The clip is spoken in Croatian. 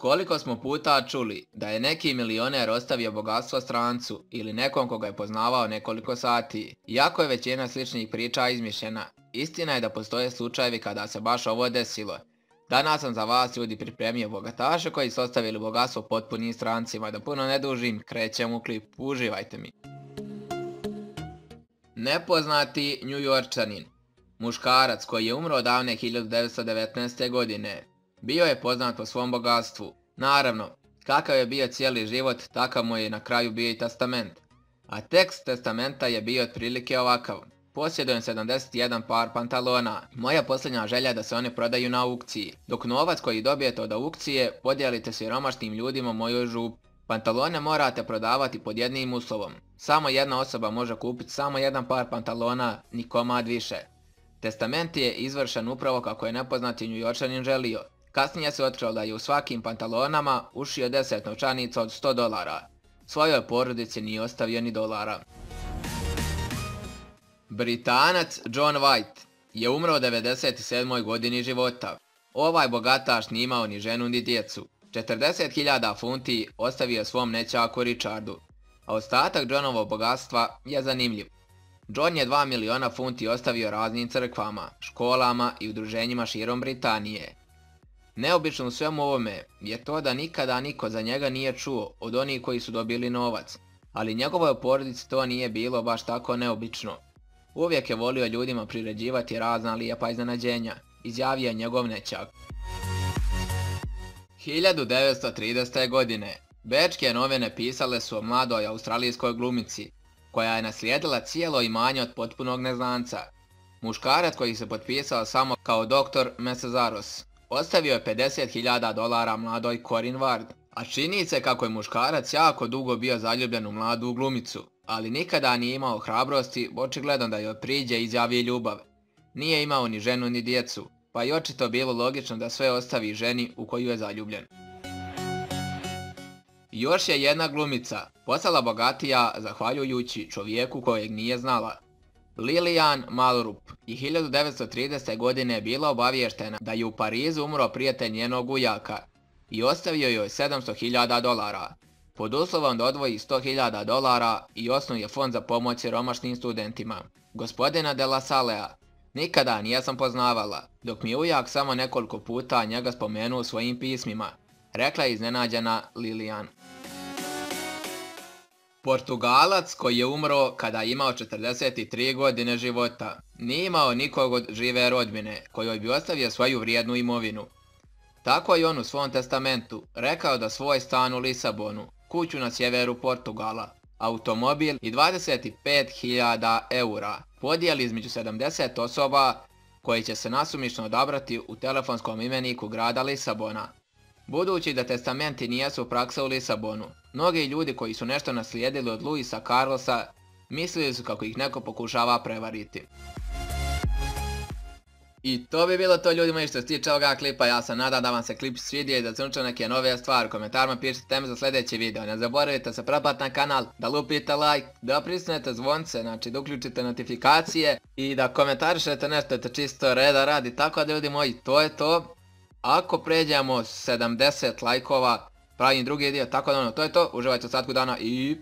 Koliko smo puta čuli da je neki milioner ostavio bogatstvo strancu ili nekom koga je poznavao nekoliko sati, iako je većina sličnih priča izmišljena, istina je da postoje slučajevi kada se baš ovo desilo. Danas sam za vas, ljudi, pripremio bogataše koji su ostavili bogatstvo potpunim strancima. Da puno ne dužim, krećemo u klip, uživajte mi. Nepoznati Njujorčanin. Muškarac koji je umro davne 1919. godine. Bio je poznat po svom bogatstvu. Naravno, kakav je bio cijeli život, takav mu je na kraju bio i testament. A tekst testamenta je bio otprilike ovakav. Posjedujem 71 par pantalona. Moja posljednja želja je da se one prodaju na aukciji. Dok novac koji dobijete od aukcije podijelite siromašnim ljudima u mojoj župi. Pantalone morate prodavati pod jednim uslovom. Samo jedna osoba može kupiti samo jedan par pantalona, ni komad više. Testament je izvršen upravo kako je nepoznati Njujorčanin želio. Kasnije se otkrilo da je u svakim pantalonama ušio 10 novčanica od $100. Svojoj porodici nije ostavio ni dolara. Britanac John White je umro u 97. godini života. Ovaj bogataš nije imao ni ženu ni djecu. 40.000 funti ostavio svom nećaku Richardu, a ostatak Johnovog bogatstva je zanimljiv. John je 2 miliona funti ostavio raznim crkvama, školama i udruženjima širom Britanije. Neobično u svemu ovome je to da nikada niko za njega nije čuo od onih koji su dobili novac, ali njegovoj porodici to nije bilo baš tako neobično. Uvijek je volio ljudima priređivati razna lijepa iznenađenja, izjavio je njegov nećak. 1930. godine bečke novine pisale su o mladoj australijskoj glumici, koja je naslijedila cijelo imanje od potpunog neznanca. Muškarac koji se potpisao samo kao Dr. Mesezaros ostavio je $50.000 mladoj Corinne Ward, a čini se kako je muškarac jako dugo bio zaljubljen u mladu glumicu, ali nikada nije imao hrabrosti, očigledno da joj priđe i izjavi ljubav. Nije imao ni ženu ni djecu, pa je očito bilo logično da sve ostavi ženi u koju je zaljubljen. Još je jedna glumica postala bogatija zahvaljujući čovjeku kojeg nije znala. Lilian Malrup i 1930. godine je bila obaviještena da je u Parizu umro prijatelj njenog ujaka i ostavio joj $700.000, pod uslovom da odvoji $100.000 i osnuje fond za pomoć siromašnim studentima. Gospodina de la Salea nikada nisam poznavala, dok mi je ujak samo nekoliko puta njega spomenuo u svojim pismima, rekla je iznenađena Lilian. Portugalac koji je umro kada je imao 43 godine života, nije imao nikog od žive rodbine kojoj bi ostavio svoju vrijednu imovinu. Tako je on u svom testamentu rekao da svoj stan u Lisabonu, kuću na sjeveru Portugala, automobil i 25.000 eura podijeli između 70 osoba koji će se nasumično odabrati u telefonskom imeniku grada Lisabona. Budući da testamenti nijesu praksa u Lisabonu, mnogi ljudi koji su nešto naslijedili od Luisa Carlosa mislili su kako ih neko pokušava prevariti. I to bi bilo to, ljudi moji, što se tiče ovoga klipa. Ja se nadam da vam se klip svidio i da se učili neke nove stvari. U komentarima pišite teme za sljedeći video. Ne zaboravite se pretplatiti na kanal, da lupite like, da pritisnete zvonce, znači da uključite notifikacije i da komentarišete nešto čisto reda radi. Tako da, ljudi moji, to je to. Ako pređemo 70 lajkova, pravim drugi dio, tako da to je to. Uživajte u ostatku dana i